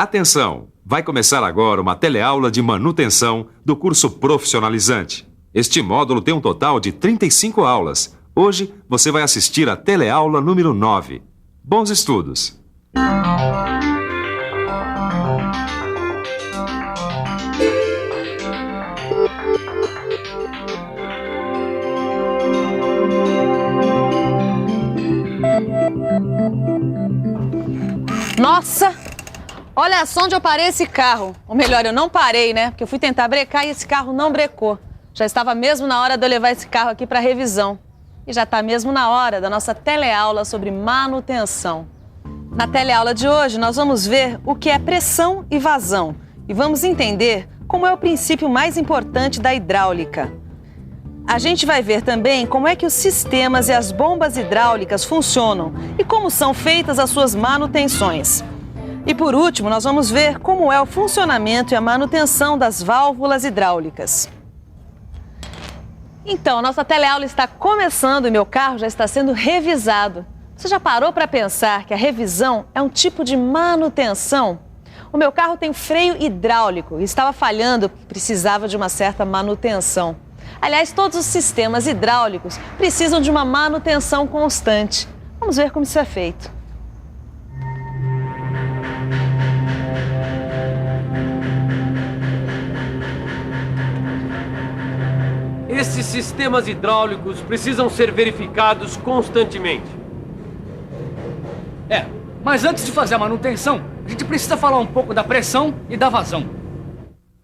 Atenção! Vai começar agora uma teleaula de manutenção do curso profissionalizante. Este módulo tem um total de 35 aulas. Hoje você vai assistir a teleaula número 9. Bons estudos! Nossa! Olha só onde eu parei esse carro. Ou melhor, eu não parei, né? Porque eu fui tentar brecar e esse carro não brecou. Já estava mesmo na hora de eu levar esse carro aqui para revisão. E já está mesmo na hora da nossa teleaula sobre manutenção. Na teleaula de hoje, nós vamos ver o que é pressão e vazão. E vamos entender como é o princípio mais importante da hidráulica. A gente vai ver também como é que os sistemas e as bombas hidráulicas funcionam e como são feitas as suas manutenções. E por último, nós vamos ver como é o funcionamento e a manutenção das válvulas hidráulicas. Então, a nossa teleaula está começando e meu carro já está sendo revisado. Você já parou para pensar que a revisão é um tipo de manutenção? O meu carro tem freio hidráulico e estava falhando, precisava de uma certa manutenção. Aliás, todos os sistemas hidráulicos precisam de uma manutenção constante. Vamos ver como isso é feito. Esses sistemas hidráulicos precisam ser verificados constantemente. Mas antes de fazer a manutenção, a gente precisa falar um pouco da pressão e da vazão.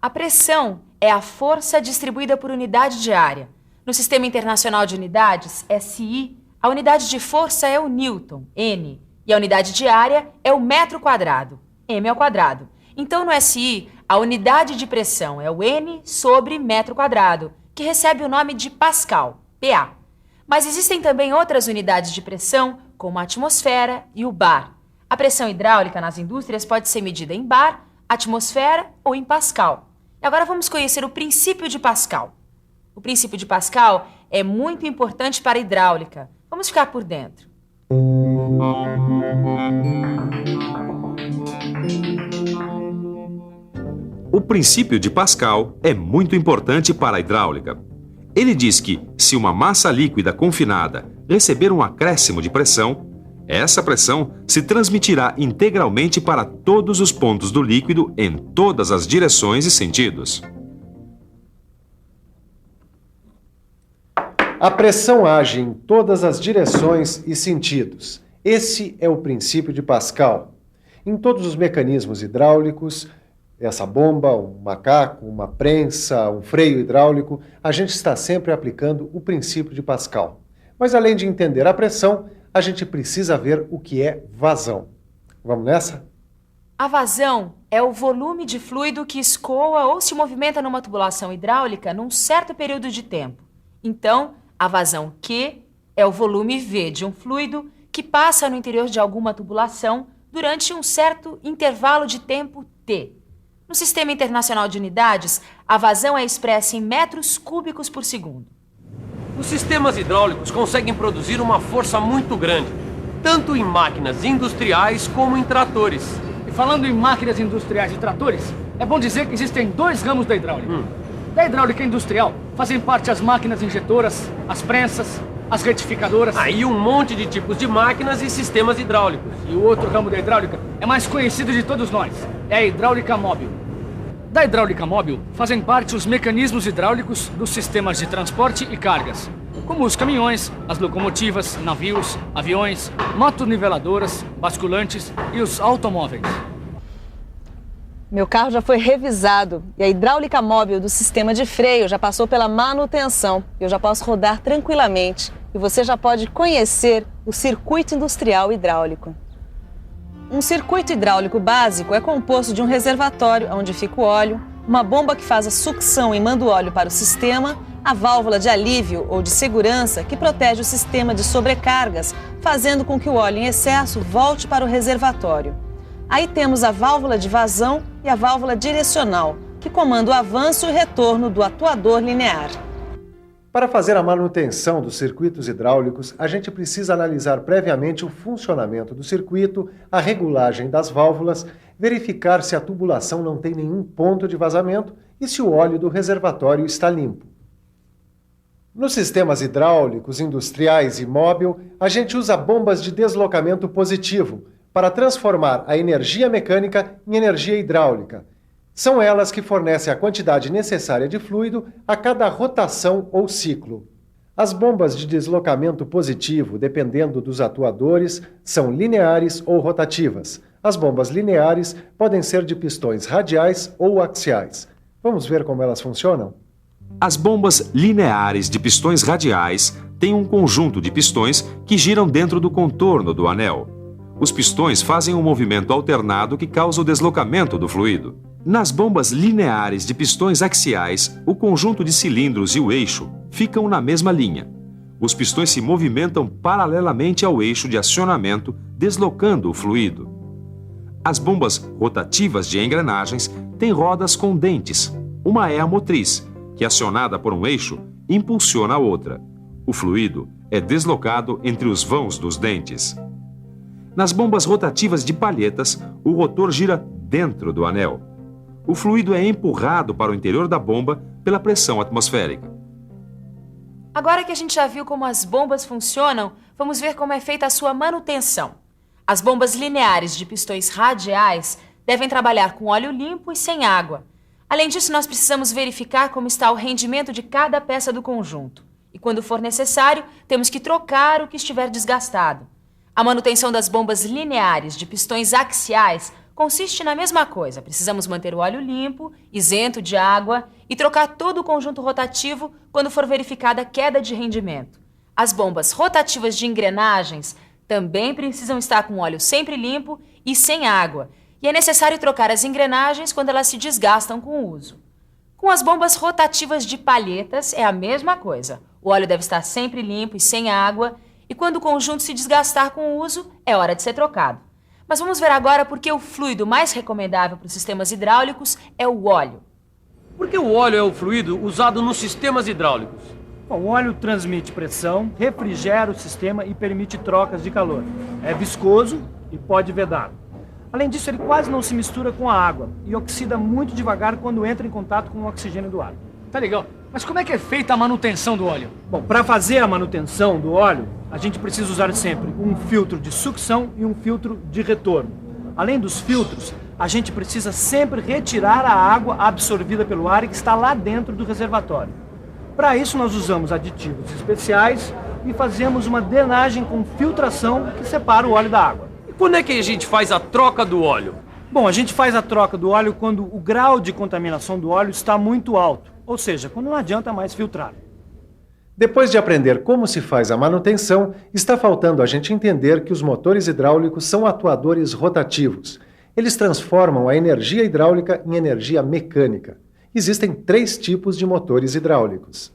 A pressão é a força distribuída por unidade de área. No Sistema Internacional de Unidades, SI, a unidade de força é o Newton, N, e a unidade de área é o metro quadrado, M ao quadrado. Então, no SI, a unidade de pressão é o N sobre metro quadrado, que recebe o nome de Pascal, PA. Mas existem também outras unidades de pressão, como a atmosfera e o bar. A pressão hidráulica nas indústrias pode ser medida em bar, atmosfera ou em Pascal. E agora vamos conhecer o princípio de Pascal. O princípio de Pascal é muito importante para a hidráulica. Vamos ficar por dentro. O princípio de Pascal é muito importante para a hidráulica. Ele diz que, se uma massa líquida confinada receber um acréscimo de pressão, essa pressão se transmitirá integralmente para todos os pontos do líquido em todas as direções e sentidos. A pressão age em todas as direções e sentidos. Esse é o princípio de Pascal. Em todos os mecanismos hidráulicos, essa bomba, um macaco, uma prensa, um freio hidráulico, a gente está sempre aplicando o princípio de Pascal. Mas além de entender a pressão, a gente precisa ver o que é vazão. Vamos nessa? A vazão é o volume de fluido que escoa ou se movimenta numa tubulação hidráulica num certo período de tempo. Então, a vazão Q é o volume V de um fluido que passa no interior de alguma tubulação durante um certo intervalo de tempo T. No Sistema Internacional de Unidades, a vazão é expressa em metros cúbicos por segundo. Os sistemas hidráulicos conseguem produzir uma força muito grande, tanto em máquinas industriais como em tratores. E falando em máquinas industriais e tratores, é bom dizer que existem dois ramos da hidráulica. Da hidráulica industrial fazem parte as máquinas injetoras, as prensas, as retificadoras. Aí um monte de tipos de máquinas e sistemas hidráulicos. E o outro ramo da hidráulica é mais conhecido de todos nós, é a hidráulica móvel. Da hidráulica móvel fazem parte os mecanismos hidráulicos dos sistemas de transporte e cargas, como os caminhões, as locomotivas, navios, aviões, motoniveladoras, basculantes e os automóveis. Meu carro já foi revisado e a hidráulica móvel do sistema de freio já passou pela manutenção. Eu já posso rodar tranquilamente e você já pode conhecer o circuito industrial hidráulico. Um circuito hidráulico básico é composto de um reservatório onde fica o óleo, uma bomba que faz a sucção e manda o óleo para o sistema, a válvula de alívio ou de segurança que protege o sistema de sobrecargas, fazendo com que o óleo em excesso volte para o reservatório. Aí temos a válvula de vazão e a válvula direcional, que comanda o avanço e retorno do atuador linear. Para fazer a manutenção dos circuitos hidráulicos, a gente precisa analisar previamente o funcionamento do circuito, a regulagem das válvulas, verificar se a tubulação não tem nenhum ponto de vazamento e se o óleo do reservatório está limpo. Nos sistemas hidráulicos, industriais e móvel, a gente usa bombas de deslocamento positivo para transformar a energia mecânica em energia hidráulica. São elas que fornecem a quantidade necessária de fluido a cada rotação ou ciclo. As bombas de deslocamento positivo, dependendo dos atuadores, são lineares ou rotativas. As bombas lineares podem ser de pistões radiais ou axiais. Vamos ver como elas funcionam? As bombas lineares de pistões radiais têm um conjunto de pistões que giram dentro do contorno do anel. Os pistões fazem um movimento alternado que causa o deslocamento do fluido. Nas bombas lineares de pistões axiais, o conjunto de cilindros e o eixo ficam na mesma linha. Os pistões se movimentam paralelamente ao eixo de acionamento, deslocando o fluido. As bombas rotativas de engrenagens têm rodas com dentes. Uma é a motriz, que, acionada por um eixo, impulsiona a outra. O fluido é deslocado entre os vãos dos dentes. Nas bombas rotativas de palhetas, o rotor gira dentro do anel. O fluido é empurrado para o interior da bomba pela pressão atmosférica. Agora que a gente já viu como as bombas funcionam, vamos ver como é feita a sua manutenção. As bombas lineares de pistões radiais devem trabalhar com óleo limpo e sem água. Além disso, nós precisamos verificar como está o rendimento de cada peça do conjunto. E quando for necessário, temos que trocar o que estiver desgastado. A manutenção das bombas lineares de pistões axiais consiste na mesma coisa. Precisamos manter o óleo limpo, isento de água e trocar todo o conjunto rotativo quando for verificada queda de rendimento. As bombas rotativas de engrenagens também precisam estar com o óleo sempre limpo e sem água. E é necessário trocar as engrenagens quando elas se desgastam com o uso. Com as bombas rotativas de palhetas é a mesma coisa. O óleo deve estar sempre limpo e sem água, e quando o conjunto se desgastar com o uso, é hora de ser trocado. Mas vamos ver agora por que o fluido mais recomendável para os sistemas hidráulicos é o óleo. Por que o óleo é o fluido usado nos sistemas hidráulicos? Bom, o óleo transmite pressão, refrigera o sistema e permite trocas de calor. É viscoso e pode vedar. Além disso, ele quase não se mistura com a água e oxida muito devagar quando entra em contato com o oxigênio do ar. Tá legal. Mas como é que é feita a manutenção do óleo? Bom, para fazer a manutenção do óleo, a gente precisa usar sempre um filtro de sucção e um filtro de retorno. Além dos filtros, a gente precisa sempre retirar a água absorvida pelo ar e que está lá dentro do reservatório. Para isso, nós usamos aditivos especiais e fazemos uma drenagem com filtração que separa o óleo da água. Quando é que a gente faz a troca do óleo? Bom, a gente faz a troca do óleo quando o grau de contaminação do óleo está muito alto, ou seja, quando não adianta mais filtrar. Depois de aprender como se faz a manutenção, está faltando a gente entender que os motores hidráulicos são atuadores rotativos. Eles transformam a energia hidráulica em energia mecânica. Existem 3 tipos de motores hidráulicos.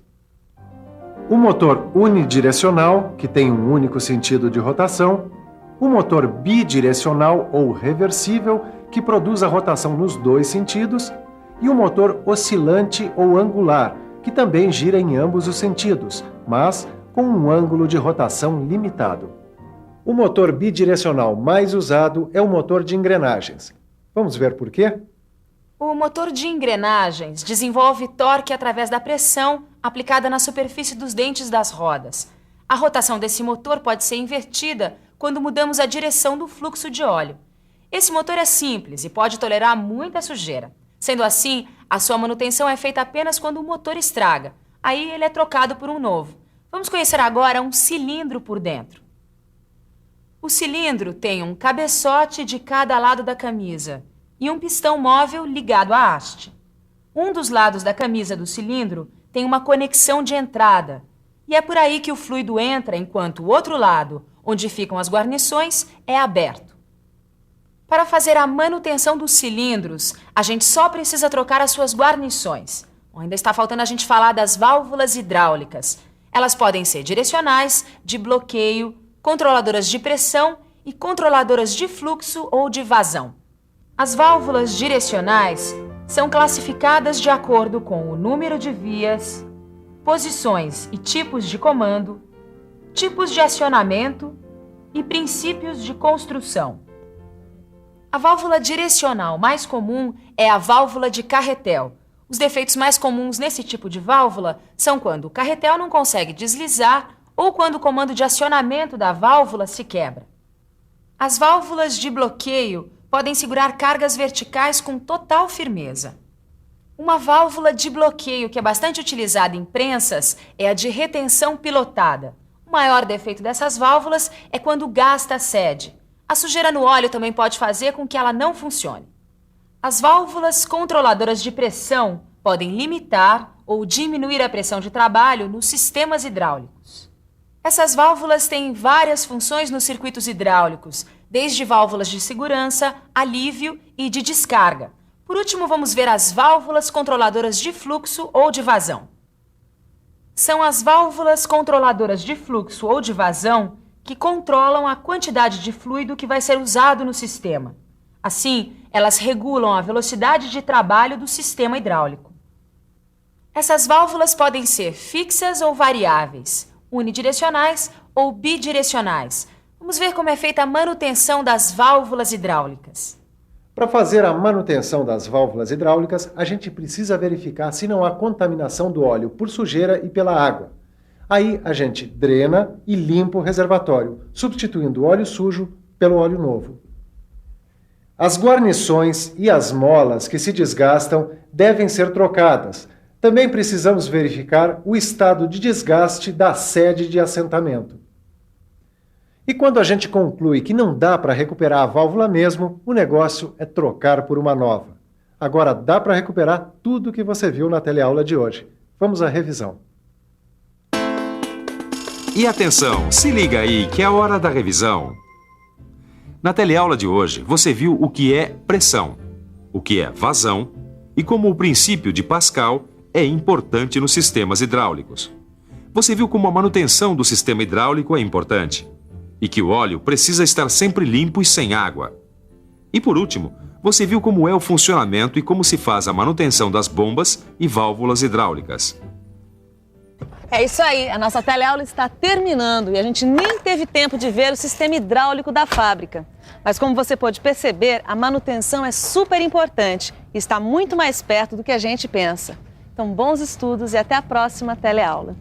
O motor unidirecional, que tem um único sentido de rotação. O motor bidirecional ou reversível, que produz a rotação nos 2 sentidos. E o motor oscilante ou angular, que também gira em ambos os sentidos, mas com um ângulo de rotação limitado. O motor bidirecional mais usado é o motor de engrenagens. Vamos ver por quê? O motor de engrenagens desenvolve torque através da pressão aplicada na superfície dos dentes das rodas. A rotação desse motor pode ser invertida quando mudamos a direção do fluxo de óleo. Esse motor é simples e pode tolerar muita sujeira. Sendo assim, a sua manutenção é feita apenas quando o motor estraga. Aí ele é trocado por um novo. Vamos conhecer agora um cilindro por dentro. O cilindro tem um cabeçote de cada lado da camisa e um pistão móvel ligado à haste. Um dos lados da camisa do cilindro tem uma conexão de entrada e é por aí que o fluido entra, enquanto o outro lado, onde ficam as guarnições, é aberto. Para fazer a manutenção dos cilindros, a gente só precisa trocar as suas guarnições. Ainda está faltando a gente falar das válvulas hidráulicas. Elas podem ser direcionais, de bloqueio, controladoras de pressão e controladoras de fluxo ou de vazão. As válvulas direcionais são classificadas de acordo com o número de vias, posições e tipos de comando, tipos de acionamento e princípios de construção. A válvula direcional mais comum é a válvula de carretel. Os defeitos mais comuns nesse tipo de válvula são quando o carretel não consegue deslizar ou quando o comando de acionamento da válvula se quebra. As válvulas de bloqueio podem segurar cargas verticais com total firmeza. Uma válvula de bloqueio que é bastante utilizada em prensas é a de retenção pilotada. O maior defeito dessas válvulas é quando o gás cede. A sujeira no óleo também pode fazer com que ela não funcione. As válvulas controladoras de pressão podem limitar ou diminuir a pressão de trabalho nos sistemas hidráulicos. Essas válvulas têm várias funções nos circuitos hidráulicos, desde válvulas de segurança, alívio e de descarga. Por último, vamos ver as válvulas controladoras de fluxo ou de vazão. São as válvulas controladoras de fluxo ou de vazão que controlam a quantidade de fluido que vai ser usado no sistema. Assim, elas regulam a velocidade de trabalho do sistema hidráulico. Essas válvulas podem ser fixas ou variáveis, unidirecionais ou bidirecionais. Vamos ver como é feita a manutenção das válvulas hidráulicas. Para fazer a manutenção das válvulas hidráulicas, a gente precisa verificar se não há contaminação do óleo por sujeira e pela água. Aí a gente drena e limpa o reservatório, substituindo o óleo sujo pelo óleo novo. As guarnições e as molas que se desgastam devem ser trocadas. Também precisamos verificar o estado de desgaste da sede de assentamento. E quando a gente conclui que não dá para recuperar a válvula mesmo, o negócio é trocar por uma nova. Agora dá para recuperar tudo que você viu na teleaula de hoje. Vamos à revisão. E atenção, se liga aí que é a hora da revisão. Na teleaula de hoje, você viu o que é pressão, o que é vazão e como o princípio de Pascal é importante nos sistemas hidráulicos. Você viu como a manutenção do sistema hidráulico é importante e que o óleo precisa estar sempre limpo e sem água. E por último, você viu como é o funcionamento e como se faz a manutenção das bombas e válvulas hidráulicas. É isso aí, a nossa teleaula está terminando e a gente nem teve tempo de ver o sistema hidráulico da fábrica. Mas como você pode perceber, a manutenção é super importante e está muito mais perto do que a gente pensa. Então, bons estudos e até a próxima teleaula.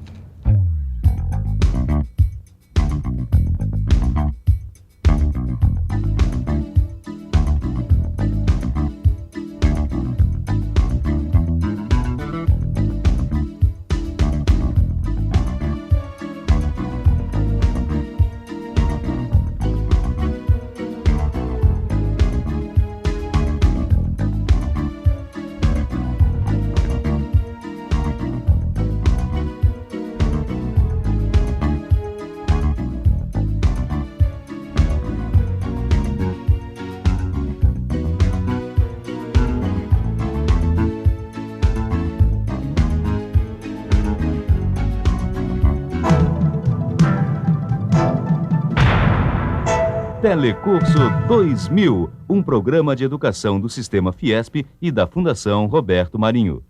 Telecurso 2000, um programa de educação do Sistema Fiesp e da Fundação Roberto Marinho.